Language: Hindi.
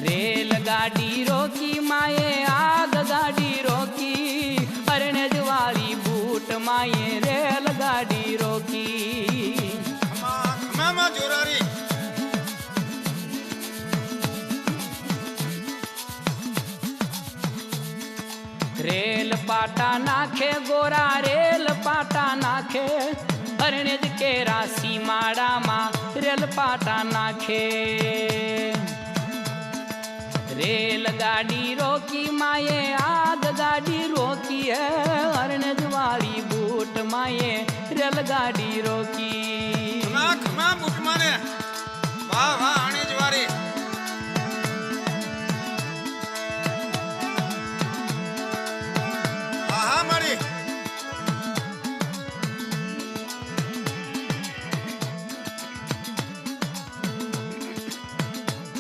रेलगाड़ी रोकी माए आग गाड़ी रोकी अरणज वाली बूट माए रेलगाड़ी रोकी जोरारी रेल पाटा नाखे गोरा रेल पाटा नाखे अरणज केरा सीमाड़ा मा रेल पाटा नाखे रेलगाड़ी रोकी माए आग गाड़ी रोकी है अरणज वाली बूट माए रेलगाड़ी रोकी खमा बूट माने वाह वाह